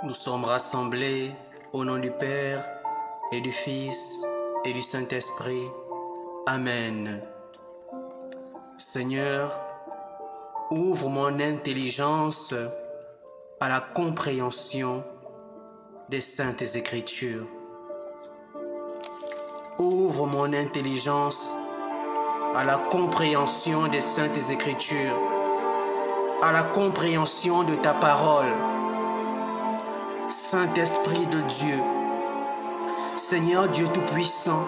Nous sommes rassemblés au nom du Père et du Fils et du Saint-Esprit. Amen. Seigneur, ouvre mon intelligence à la compréhension des Saintes Écritures. Ouvre mon intelligence à la compréhension des Saintes Écritures, à la compréhension de ta parole. Saint-Esprit de Dieu, Seigneur Dieu Tout-Puissant,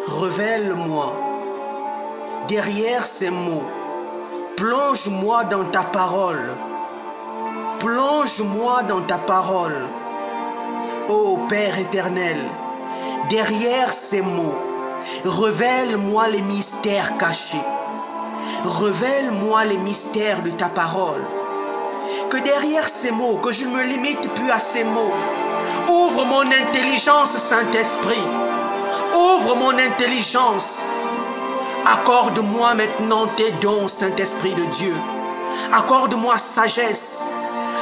révèle-moi derrière ces mots, plonge-moi dans ta parole, plonge-moi dans ta parole. Ô Père éternel, derrière ces mots, révèle-moi les mystères cachés, révèle-moi les mystères de ta parole. Que derrière ces mots, que je ne me limite plus à ces mots, ouvre mon intelligence, Saint-Esprit, ouvre mon intelligence. Accorde-moi maintenant tes dons, Saint-Esprit de Dieu. Accorde-moi sagesse,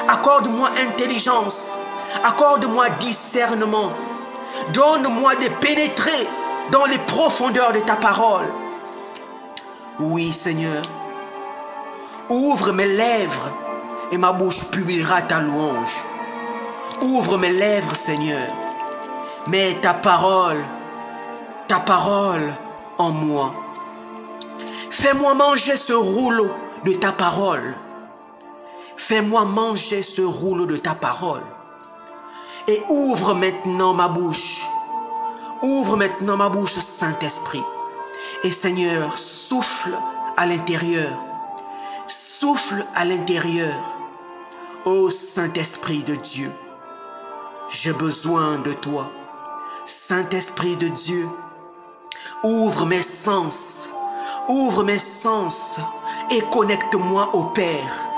accorde-moi intelligence, accorde-moi discernement. Donne-moi de pénétrer dans les profondeurs de ta parole. Oui, Seigneur, ouvre mes lèvres et ma bouche publiera ta louange. Ouvre mes lèvres, Seigneur. Mets ta parole en moi. Fais-moi manger ce rouleau de ta parole. Fais-moi manger ce rouleau de ta parole. Et ouvre maintenant ma bouche. Ouvre maintenant ma bouche, Saint-Esprit. Et Seigneur, souffle à l'intérieur. Souffle à l'intérieur. Ô Saint-Esprit de Dieu, j'ai besoin de toi. Saint-Esprit de Dieu, ouvre mes sens et connecte-moi au Père.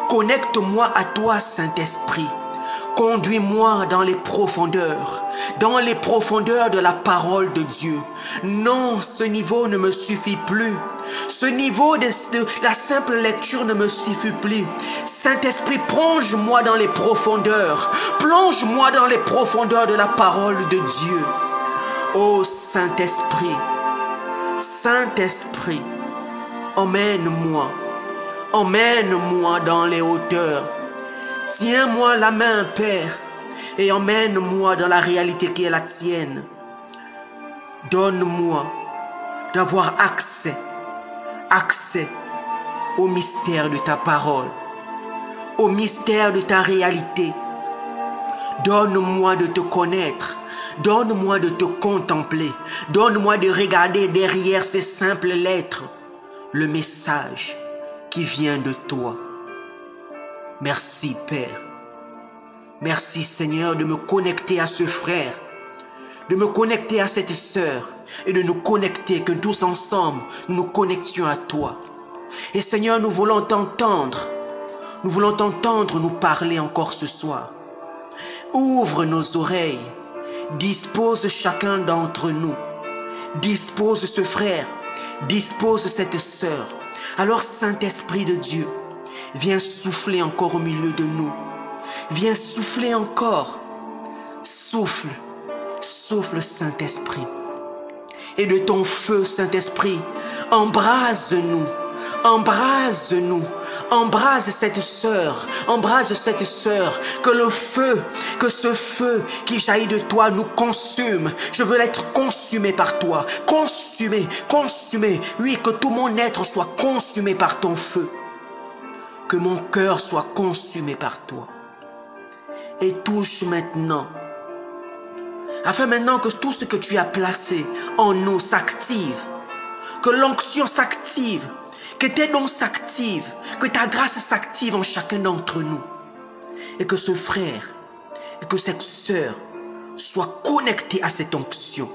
Connecte-moi à toi, Saint-Esprit. Conduis-moi dans les profondeurs de la parole de Dieu. Non, ce niveau ne me suffit plus. Ce niveau de la simple lecture ne me suffit plus. Saint-Esprit, plonge-moi dans les profondeurs. Plonge-moi dans les profondeurs de la parole de Dieu. Ô Saint-Esprit, Saint-Esprit, emmène-moi dans les hauteurs. Tiens-moi la main, Père, et emmène-moi dans la réalité qui est la tienne. Donne-moi d'avoir accès au mystère de ta parole, au mystère de ta réalité. Donne-moi de te connaître, donne-moi de te contempler, donne-moi de regarder derrière ces simples lettres le message qui vient de toi. Merci, Père. Merci, Seigneur, de me connecter à ce frère, de me connecter à cette sœur et de nous connecter, que tous ensemble, nous connections à toi. Et Seigneur, nous voulons t'entendre nous parler encore ce soir. Ouvre nos oreilles, dispose chacun d'entre nous, dispose ce frère, dispose cette sœur. Alors, Saint-Esprit de Dieu, viens souffler encore au milieu de nous. Viens souffler encore. Souffle, souffle, Saint-Esprit. Et de ton feu, Saint-Esprit, embrase-nous. Embrase-nous, embrase cette sœur, que ce feu qui jaillit de toi nous consume. Je veux être consumé par toi, consumé, oui, que tout mon être soit consumé par ton feu, que mon cœur soit consumé par toi. Et touche maintenant, afin maintenant que tout ce que tu as placé en nous s'active, que l'onction s'active, que tes dons s'activent, que ta grâce s'active en chacun d'entre nous. Et que ce frère et que cette sœur soient connectés à cette onction.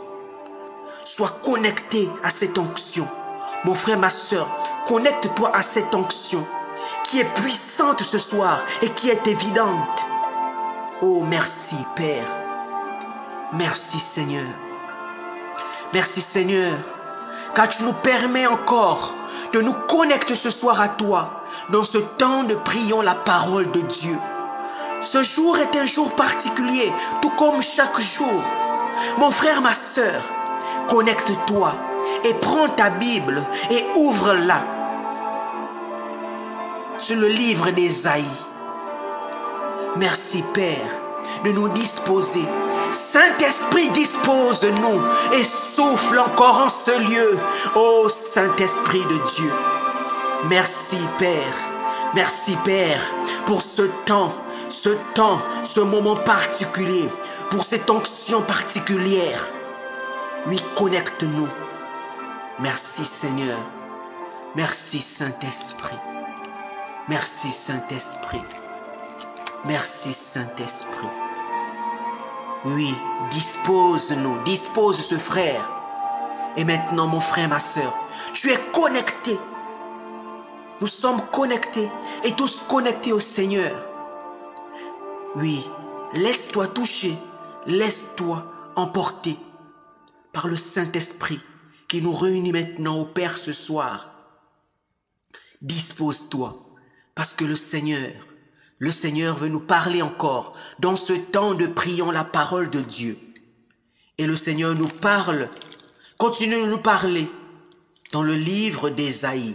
Sois connecté à cette onction. Mon frère, ma sœur, connecte-toi à cette onction qui est puissante ce soir et qui est évidente. Oh, merci, Père. Merci, Seigneur. Merci, Seigneur, car tu nous permets encore de nous connecter ce soir à toi dans ce temps de prions la parole de Dieu. Ce jour est un jour particulier, tout comme chaque jour. Mon frère, ma sœur, connecte-toi et prends ta Bible et ouvre-la sur le livre d'Ésaïe. Merci Père de nous disposer. Saint-Esprit, dispose-nous et souffle encore en ce lieu. Ô Saint-Esprit de Dieu, merci Père. Merci Père pour ce temps, ce moment particulier, pour cette onction particulière. Oui, connecte-nous. Merci Seigneur. Merci Saint-Esprit. Merci Saint-Esprit. Merci Saint-Esprit. Oui, dispose-nous, dispose ce frère. Et maintenant mon frère, ma sœur, tu es connecté. Nous sommes connectés et tous connectés au Seigneur. Oui, laisse-toi toucher, laisse-toi emporter par le Saint-Esprit qui nous réunit maintenant au Père ce soir. Dispose-toi parce que le Seigneur veut nous parler encore dans ce temps de priant la parole de Dieu. Et le Seigneur nous parle, continue de nous parler dans le livre d'Ésaïe.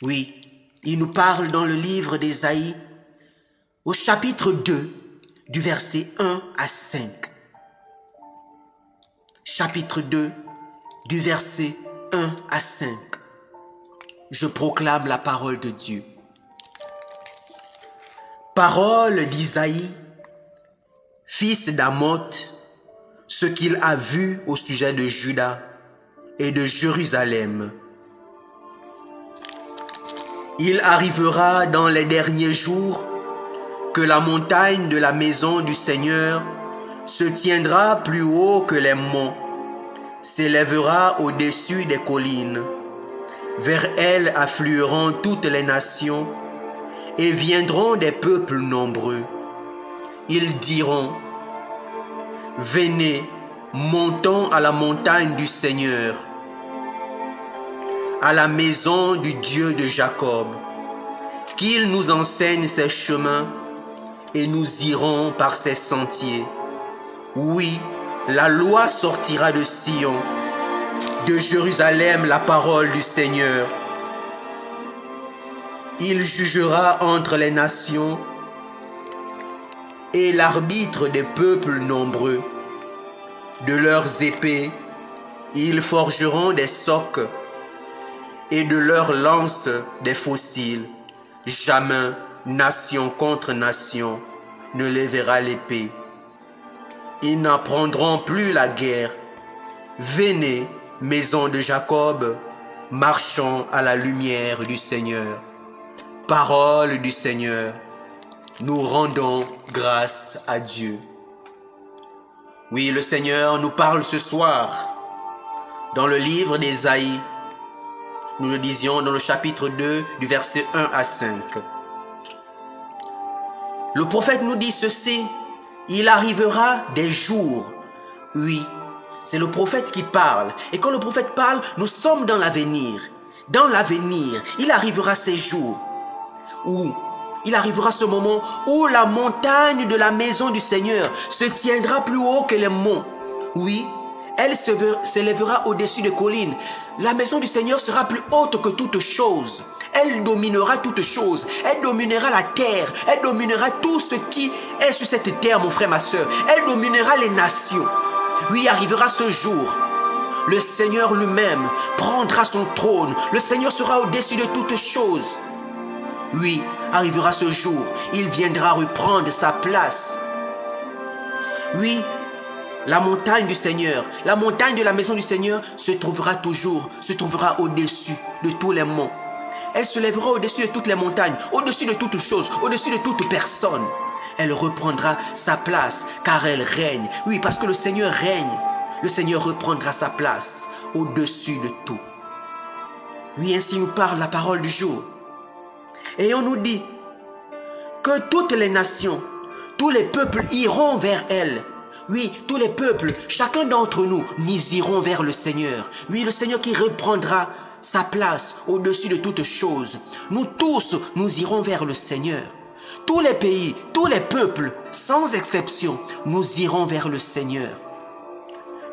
Oui, il nous parle dans le livre d'Ésaïe au chapitre 2 du verset 1 à 5. Chapitre 2 du verset 1 à 5. Je proclame la parole de Dieu. Parole d'Isaïe, fils d'Amoth, ce qu'il a vu au sujet de Juda et de Jérusalem. Il arrivera dans les derniers jours que la montagne de la maison du Seigneur se tiendra plus haut que les monts, s'élèvera au-dessus des collines. Vers elle afflueront toutes les nations et viendront des peuples nombreux. Ils diront, « Venez, montons à la montagne du Seigneur, à la maison du Dieu de Jacob, qu'il nous enseigne ses chemins et nous irons par ses sentiers. Oui, la loi sortira de Sion, de Jérusalem la parole du Seigneur. Il jugera entre les nations et l'arbitre des peuples nombreux. De leurs épées, ils forgeront des socs et de leurs lances des fossiles. Jamais nation contre nation ne lèvera l'épée. Ils n'apprendront plus la guerre. Venez, maison de Jacob, marchons à la lumière du Seigneur. Parole du Seigneur, nous rendons grâce à Dieu. Oui, le Seigneur nous parle ce soir dans le livre d'Ésaïe. Nous le disions dans le chapitre 2 du verset 1 à 5. Le prophète nous dit ceci, il arrivera des jours. Oui, c'est le prophète qui parle. Et quand le prophète parle, nous sommes dans l'avenir. Dans l'avenir, il arrivera ces jours où il arrivera ce moment où la montagne de la maison du Seigneur se tiendra plus haut que les monts. Oui, elle s'élèvera au-dessus des collines. La maison du Seigneur sera plus haute que toute chose. Elle dominera toutes choses. Elle dominera la terre. Elle dominera tout ce qui est sur cette terre, mon frère, ma soeur. Elle dominera les nations. Oui, arrivera ce jour. Le Seigneur lui-même prendra son trône. Le Seigneur sera au-dessus de toutes choses. Oui, arrivera ce jour. Il viendra reprendre sa place. Oui, la montagne du Seigneur, la montagne de la maison du Seigneur se trouvera au-dessus de tous les monts. Elle se lèvera au-dessus de toutes les montagnes, au-dessus de toutes choses, au-dessus de toute personne. Elle reprendra sa place car elle règne. Oui, parce que le Seigneur règne. Le Seigneur reprendra sa place au-dessus de tout. Oui, ainsi nous parle la parole du jour. Et on nous dit que toutes les nations, tous les peuples iront vers elle. Oui, tous les peuples, chacun d'entre nous, nous irons vers le Seigneur. Oui, le Seigneur qui reprendra sa place au-dessus de toutes choses. Nous tous, nous irons vers le Seigneur. tous les pays, tous les peuples, sans exception, nous irons vers le Seigneur.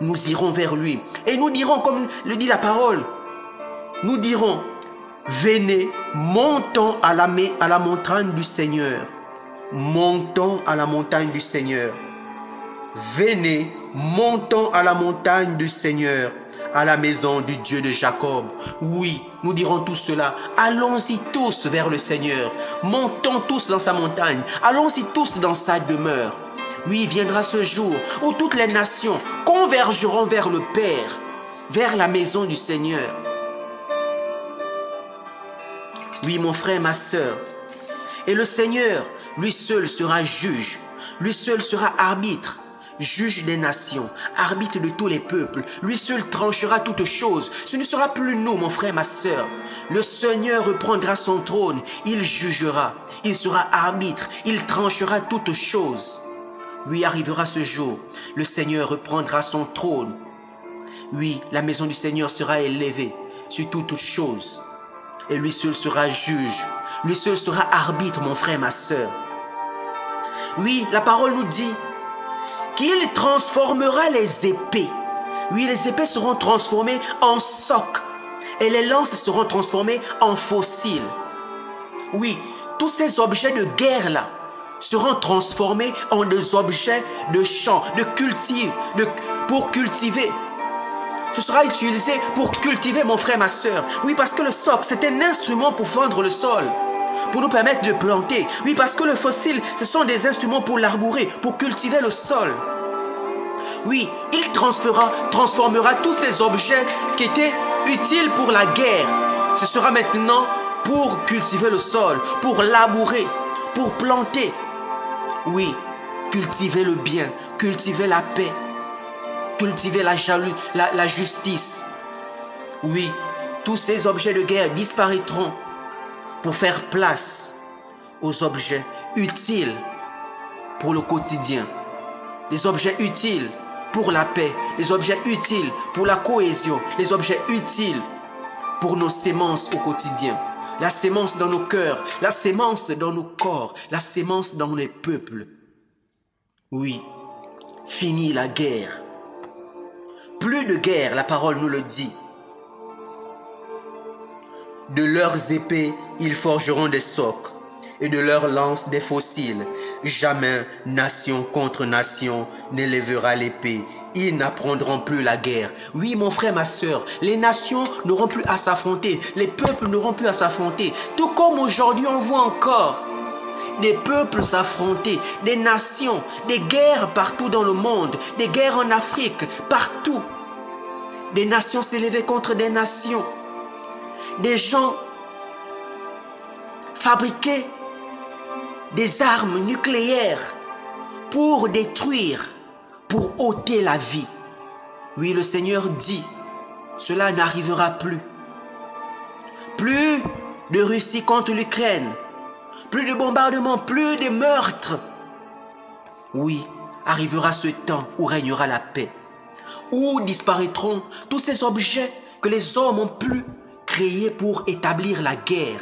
Nous irons vers lui. Et nous dirons, comme le dit la parole, nous dirons, venez, montons à la montagne du Seigneur. Montons à la montagne du Seigneur. Venez, montons à la montagne du Seigneur, à la maison du Dieu de Jacob. Oui, nous dirons tout cela. Allons-y tous vers le Seigneur. Montons tous dans sa montagne. Allons-y tous dans sa demeure. Oui, viendra ce jour où toutes les nations convergeront vers le Père, vers la maison du Seigneur. Oui, mon frère, ma sœur. Et le Seigneur, lui seul sera juge. Lui seul sera arbitre. Juge des nations, arbitre de tous les peuples, lui seul tranchera toutes choses. Ce ne sera plus nous, mon frère, ma sœur. Le Seigneur reprendra son trône, il jugera, il sera arbitre, il tranchera toutes choses. Oui, arrivera ce jour, le Seigneur reprendra son trône. Oui, la maison du Seigneur sera élevée sur toutes choses. Et lui seul sera juge, lui seul sera arbitre, mon frère, ma sœur. Oui, la parole nous dit qu'il transformera les épées. Oui, les épées seront transformées en socs et les lances seront transformées en fossiles. Oui, tous ces objets de guerre-là seront transformés en des objets de champ, pour cultiver. Ce sera utilisé pour cultiver, mon frère, ma sœur. Oui, parce que le soc, c'est un instrument pour fendre le sol, pour nous permettre de planter. Oui, parce que le fossile, ce sont des instruments pour labourer, pour cultiver le sol. Oui, il transformera tous ces objets qui étaient utiles pour la guerre. Ce sera maintenant pour cultiver le sol, pour labourer, pour planter. Oui, cultiver le bien, cultiver la paix, cultiver la justice. Oui, tous ces objets de guerre disparaîtront pour faire place aux objets utiles pour le quotidien, les objets utiles pour la paix, les objets utiles pour la cohésion, les objets utiles pour nos sémences au quotidien, la sémence dans nos cœurs, la sémence dans nos corps, la sémence dans les peuples. Oui, fini la guerre. Plus de guerre, la parole nous le dit. De leurs épées, ils forgeront des socs, et de leurs lances des fossiles. Jamais nation contre nation n'élèvera l'épée. Ils n'apprendront plus la guerre. Oui, mon frère, ma sœur, les nations n'auront plus à s'affronter. Les peuples n'auront plus à s'affronter. Tout comme aujourd'hui, on voit encore des peuples s'affronter, des nations, des guerres partout dans le monde, des guerres en Afrique, partout. Des nations s'élever contre des nations. Des gens fabriquer des armes nucléaires pour détruire, pour ôter la vie. Oui, le Seigneur dit, cela n'arrivera plus. Plus de Russie contre l'Ukraine, plus de bombardements, plus de meurtres. Oui, arrivera ce temps où régnera la paix, où disparaîtront tous ces objets que les hommes ont pu créer pour établir la guerre.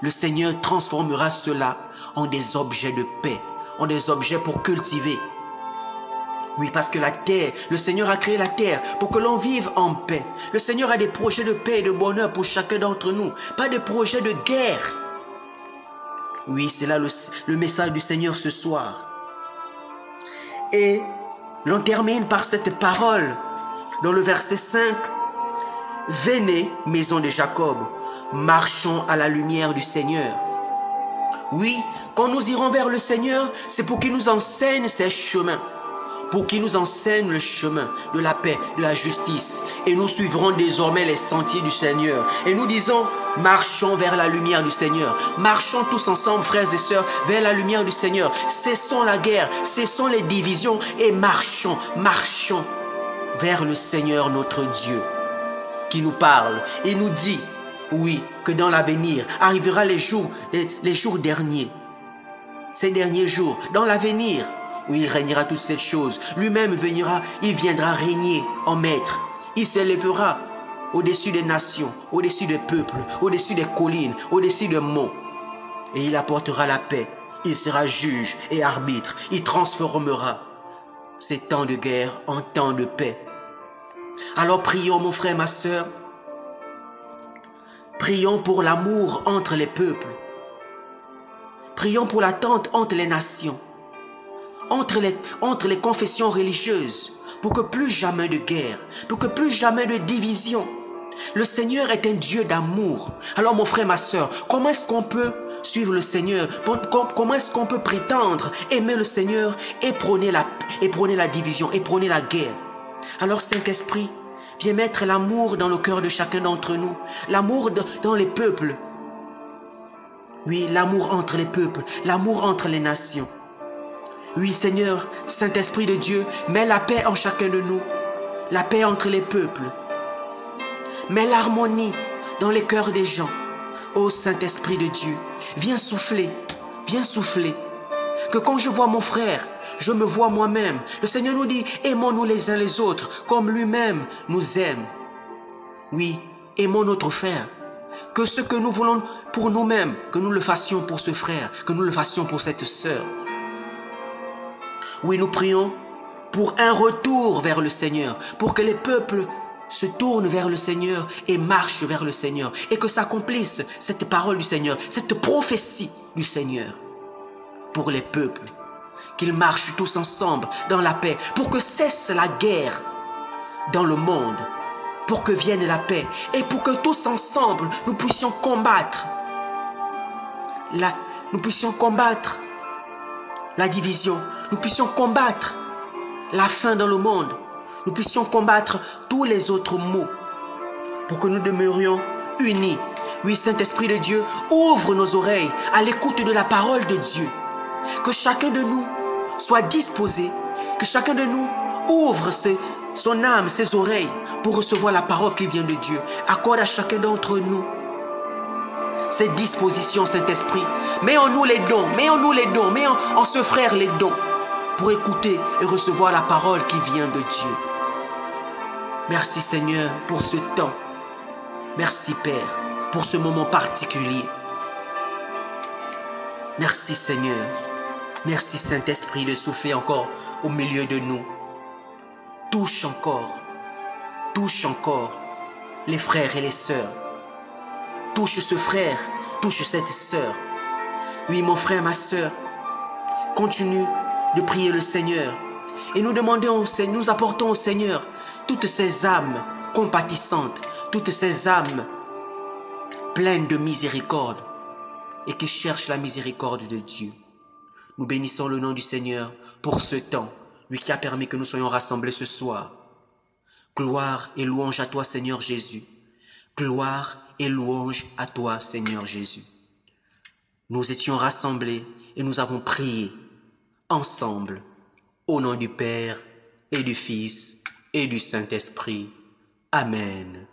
Le Seigneur transformera cela en des objets de paix, en des objets pour cultiver. Oui, parce que la terre, le Seigneur a créé la terre pour que l'on vive en paix. Le Seigneur a des projets de paix et de bonheur pour chacun d'entre nous, pas de projets de guerre. Oui, c'est là le message du Seigneur ce soir. Et l'on termine par cette parole dans le verset 5. Venez, maison de Jacob, marchons à la lumière du Seigneur. Oui, quand nous irons vers le Seigneur, c'est pour qu'il nous enseigne ses chemins, pour qu'il nous enseigne le chemin de la paix, de la justice. Et nous suivrons désormais les sentiers du Seigneur. Et nous disons, marchons vers la lumière du Seigneur. Marchons tous ensemble, frères et sœurs, vers la lumière du Seigneur. Cessons la guerre, cessons les divisions et marchons vers le Seigneur notre Dieu, qui nous parle et nous dit, oui, que dans l'avenir arrivera les jours derniers. Ces derniers jours, dans l'avenir, où il régnera toutes ces choses. Lui-même il viendra régner en maître. Il s'élèvera au-dessus des nations, au-dessus des peuples, au-dessus des collines, au-dessus des monts. et il apportera la paix. Il sera juge et arbitre. Il transformera ces temps de guerre en temps de paix. Alors prions, mon frère, ma sœur. Prions pour l'amour entre les peuples. Prions pour l'attente entre les nations, entre les confessions religieuses, pour que plus jamais de guerre, pour que plus jamais de division. Le Seigneur est un Dieu d'amour. Alors mon frère, ma sœur, comment est-ce qu'on peut suivre le Seigneur? Comment est-ce qu'on peut prétendre aimer le Seigneur et prôner la division, et prôner la guerre? Alors Saint-Esprit, viens mettre l'amour dans le cœur de chacun d'entre nous, l'amour dans les peuples. Oui, l'amour entre les peuples, l'amour entre les nations. Oui, Seigneur, Saint-Esprit de Dieu, mets la paix en chacun de nous, la paix entre les peuples. Mets l'harmonie dans les cœurs des gens. Ô Saint-Esprit de Dieu, viens souffler, viens souffler. Que quand je vois mon frère, je me vois moi-même. Le Seigneur nous dit, aimons-nous les uns les autres, comme lui-même nous aime. Oui, aimons notre frère. Que ce que nous voulons pour nous-mêmes, que nous le fassions pour ce frère, que nous le fassions pour cette sœur. Oui, nous prions pour un retour vers le Seigneur, pour que les peuples se tournent vers le Seigneur et marchent vers le Seigneur, et que s'accomplisse cette parole du Seigneur, cette prophétie du Seigneur pour les peuples, qu'ils marchent tous ensemble dans la paix, pour que cesse la guerre dans le monde, pour que vienne la paix, et pour que tous ensemble nous puissions combattre la division, nous puissions combattre la faim dans le monde, nous puissions combattre tous les autres maux, pour que nous demeurions unis. Oui, Saint-Esprit de Dieu, ouvre nos oreilles à l'écoute de la parole de Dieu. Que chacun de nous soit disposé, que chacun de nous ouvre son âme, ses oreilles, pour recevoir la parole qui vient de Dieu. Accorde à chacun d'entre nous cette disposition, Saint-Esprit. Mets en nous les dons, mets en ce frère les dons, pour écouter et recevoir la parole qui vient de Dieu. Merci Seigneur pour ce temps. Merci Père pour ce moment particulier. Merci Seigneur. Merci Saint-Esprit de souffler encore au milieu de nous. Touche encore les frères et les sœurs. Touche ce frère, touche cette sœur. Oui, mon frère, ma sœur, continue de prier le Seigneur. Et nous apportons au Seigneur toutes ces âmes compatissantes, toutes ces âmes pleines de miséricorde et qui cherchent la miséricorde de Dieu. Nous bénissons le nom du Seigneur pour ce temps, lui qui a permis que nous soyons rassemblés ce soir. Gloire et louange à toi, Seigneur Jésus. Gloire et louange à toi, Seigneur Jésus. Nous étions rassemblés et nous avons prié ensemble, au nom du Père et du Fils et du Saint-Esprit. Amen.